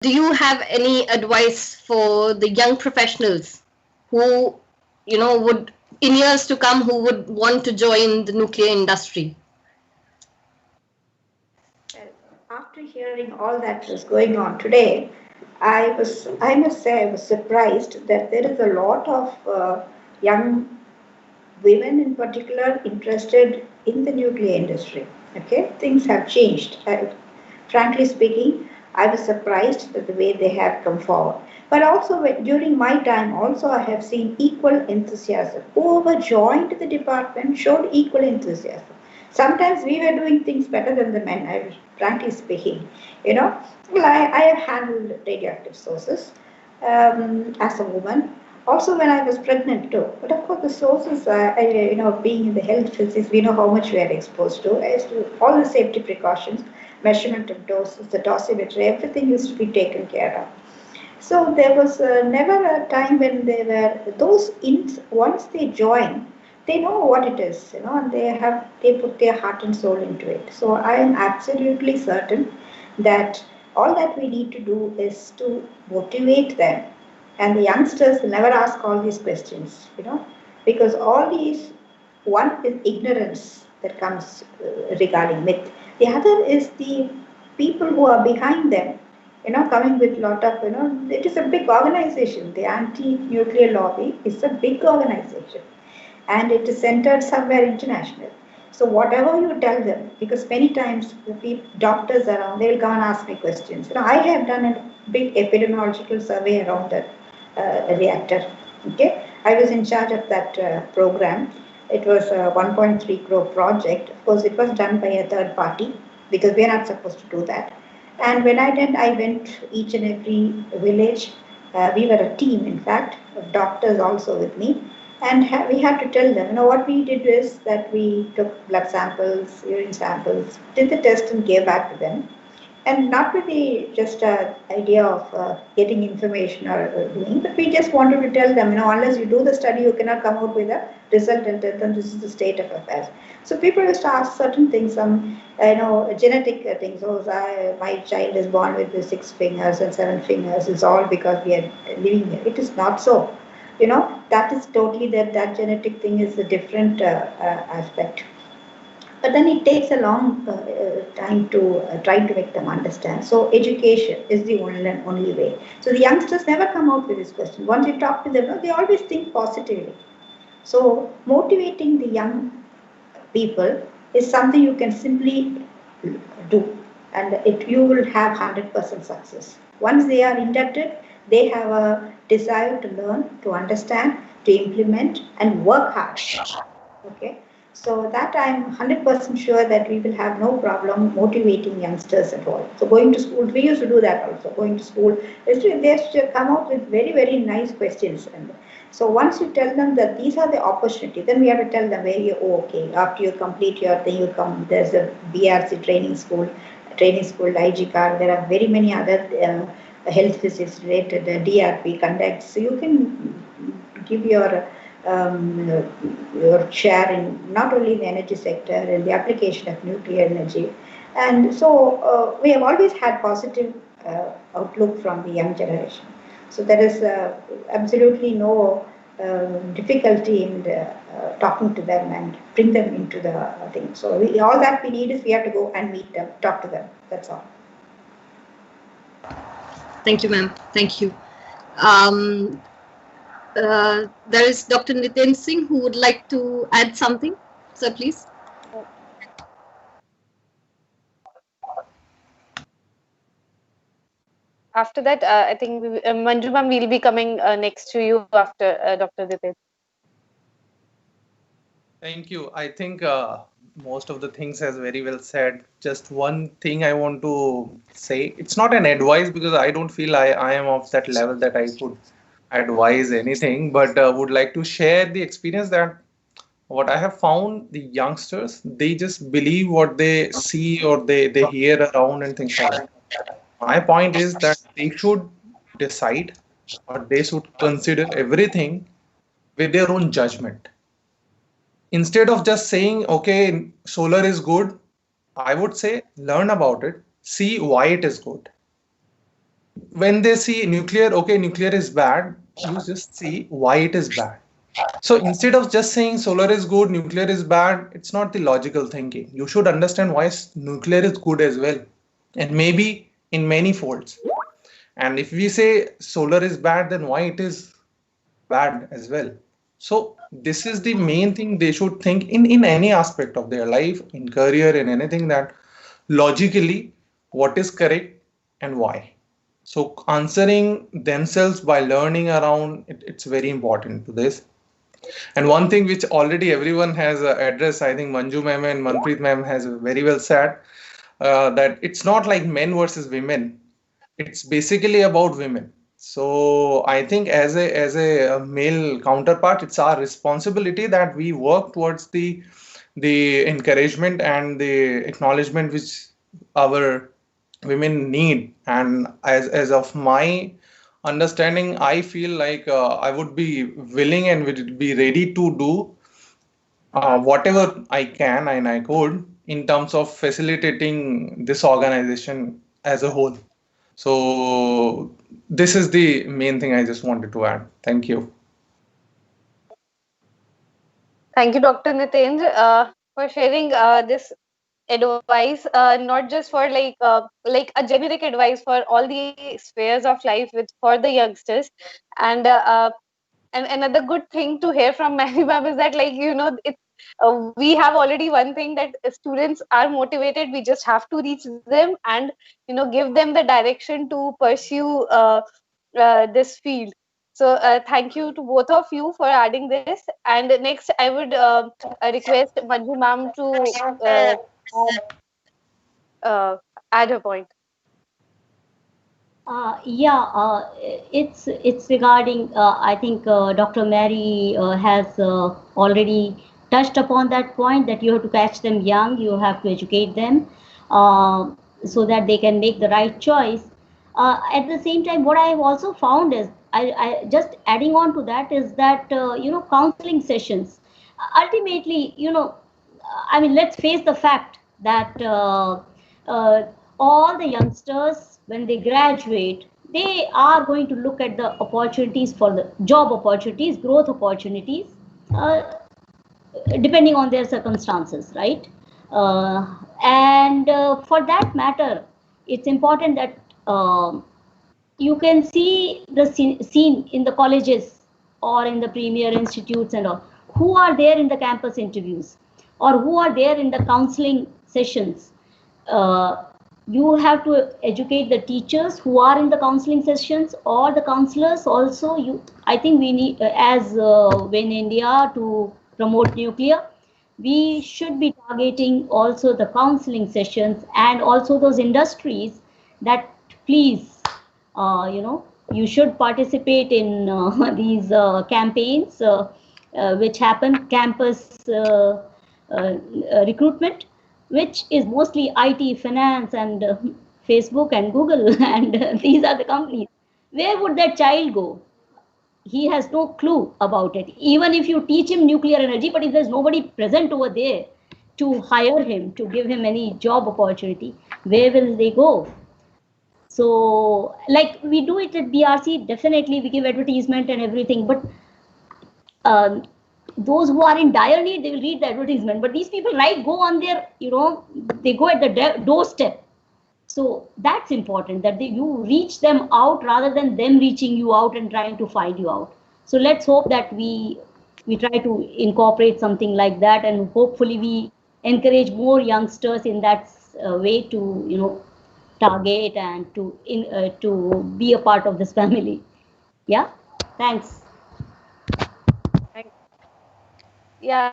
do you have any advice for the young professionals who, would, in years to come, who would want to join the nuclear industry? After hearing all that was going on today, I must say, I was surprised that there is a lot of young women in particular interested in the nuclear industry. Okay, things have changed. Frankly speaking, I was surprised at the way they have come forward. But also during my time, also I have seen equal enthusiasm. Whoever joined the department showed equal enthusiasm. Sometimes we were doing things better than the men, frankly speaking. You know, well, I have handled radioactive sources as a woman. Also, when I was pregnant too. But of course, the sources, being in the health physics, we know how much we are exposed to. As to all the safety precautions, measurement of doses, the dosimetry, everything used to be taken care of. So there was never a time when they were those once they join, they know what it is, and they put their heart and soul into it. So I am absolutely certain that all that we need to do is to motivate them, and the youngsters never ask all these questions, because all these, one is ignorance that comes regarding myth. The other is the people who are behind them, coming with a lot of, it is a big organization. The anti-nuclear lobby is a big organization, and it is centered somewhere international. So whatever you tell them, because many times the doctors around, they will come and ask me questions. I have done a big epidemiological survey around the reactor. Okay, I was in charge of that program. It was a 1.3 crore project. Of course, it was done by a third party because we are not supposed to do that. And when I did, I went each and every village. We were a team, in fact, of doctors also with me. And we had to tell them, what we did is that we took blood samples, urine samples, did the test and gave back to them. And not with the just idea of getting information or doing, but we just wanted to tell them, unless you do the study, you cannot come out with a result and tell them this is the state of affairs. So people used to ask certain things, some genetic things. Oh, my child is born with the 6 fingers and 7 fingers. It's all because we are living here. It is not so. That is totally that genetic thing is a different aspect. But then it takes a long time to try to make them understand. So education is the only way. So the youngsters never come out with this question. Once you talk to them, they always think positively. So motivating the young people is something you can simply do, and you will have 100% success. Once they are inducted, they have a desire to learn, to understand, to implement, and work hard. Okay, so that I'm 100% sure that we will have no problem motivating youngsters at all. So going to school, we used to do that also. Going to school, they should come out with very, very nice questions. And so once you tell them that these are the opportunities, then we have to tell them where you, okay, after you complete your thing, you come, there's a BRC training school, IGCAR, there are very many other health physics related DRP conducts. So you can give your share in not only the energy sector and the application of nuclear energy. And so we have always had positive outlook from the young generation. So there is absolutely no difficulty in talking to them and bring them into the thing. So all that we need is we have to go and meet them, talk to them. That's all. Thank you, ma'am. Thank you. Um, there is Dr. Nitin Singh who would like to add something. Sir, please. After that, I think Manju ma'am will be coming next to you after Dr. Dipen. Thank you. I think most of the things has very well said. Just one thing I want to say. It's not an advice because I don't feel I am of that level that I could advise anything, but would like to share the experience that what I have found the youngsters, they just believe what they see or they hear around and things like that. My point is that they should decide or they should consider everything with their own judgment. Instead of just saying, okay, solar is good, I would say learn about it, see why it is good. when they see nuclear, okay, nuclear is bad, you just see why it is bad. So instead of just saying solar is good, nuclear is bad, it's not the logical thinking. You should understand why nuclear is good as well, and maybe in many folds. And if we say solar is bad, then why it is bad as well? So this is the main thing they should think in any aspect of their life, in career, in anything, that logically what is correct and why. So answering themselves by learning around it, it's very important to this. And one thing which already everyone has addressed, I think Manju ma'am and Manpreet ma'am has very well said, that it's not like men versus women. It's basically about women. So I think as a male counterpart, it's our responsibility that we work towards the encouragement and the acknowledgement which our women need. And as of my understanding, I feel like I would be willing and would be ready to do whatever I can and I could in terms of facilitating this organization as a whole. So this is the main thing I just wanted to add. Thank you. Thank you, Dr. Nitendra, for sharing this advice, not just for like a generic advice for all the spheres of life with for the youngsters. And another good thing to hear from Mary ma'am is that, like, we have already one thing, that students are motivated. We just have to reach them and give them the direction to pursue this field. So thank you to both of you for adding this. And next, I would request Manju ma'am to add her point. Yeah, it's regarding. I think Dr. Mary has already touched upon that point, that you have to catch them young. You have to educate them so that they can make the right choice. At the same time, what I have also found is, I just adding on to that, is that counseling sessions. Ultimately, I mean, let's face the fact that uh, all the youngsters, when they graduate, they are going to look at the opportunities, for the job opportunities, growth opportunities, uh, depending on their circumstances, right? And for that matter, it's important that you can see the scene in the colleges or in the premier institutes and all, who are there in the campus interviews or who are there in the counseling sessions. You have to educate the teachers who are in the counseling sessions, or the counselors also. I think we need, as when India to promote nuclear, we should be targeting also the counseling sessions and also those industries, that please, you should participate in these campaigns which happen, campus recruitment, which is mostly IT, finance, and Facebook and Google, and these are the companies. Where would that child go? He has no clue about it. Even if you teach him nuclear energy, but if there's nobody present over there to hire him, to give him any job opportunity, where will they go? So, like we do it at BRC, definitely we give advertisement and everything, but those who are in dire need, they will read the advertisement. But these people, right, go on their, they go at the doorstep. So that's important, that you reach them out rather than them reaching you out and trying to find you out. So let's hope that we try to incorporate something like that, and hopefully we encourage more youngsters in that way to target and to be a part of this family. Yeah, thanks. Yeah.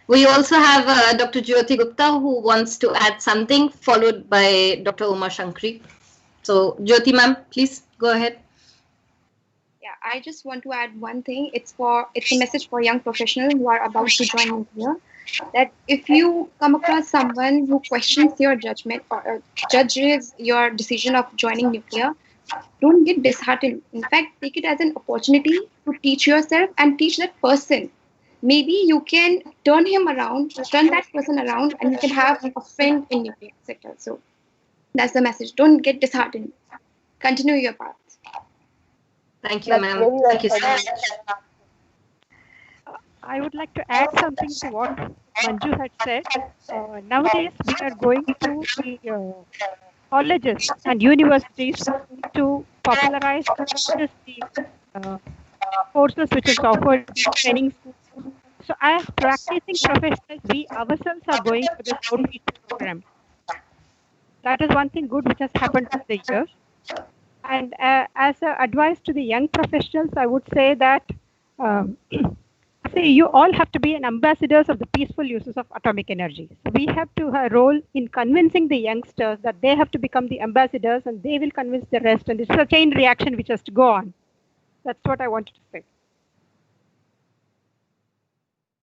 We also have Dr. Jyoti Gupta, who wants to add something, followed by Dr. Uma Shankari. So, Jyoti ma'am, please go ahead. Yeah, I just want to add one thing. It's a message for young professionals who are about to join nuclear, that if you come across someone who questions your judgment or judges your decision of joining nuclear, don't get disheartened. In fact, take it as an opportunity to teach yourself and teach that person. Maybe you can turn that person around, and you can have a friend in nuclear sector. So That's the message. Don't get disheartened. Continue your path. Thank you, That's ma'am. very well Thank you so said. much. I would like to add something to what Manju had said. Nowadays, we are going to the colleges and universities to popularize not just the courses which is offered in training schools. So as practicing professionals, we ourselves are going for this outreach program. That is one thing good which has happened over the years. And as an advice to the young professionals, I would say that you all have to be an ambassadors of the peaceful uses of atomic energy. So we have to have a role in convincing the youngsters that they have to become the ambassadors, and they will convince the rest. And it's a chain reaction which has to go on. That's what I wanted to say.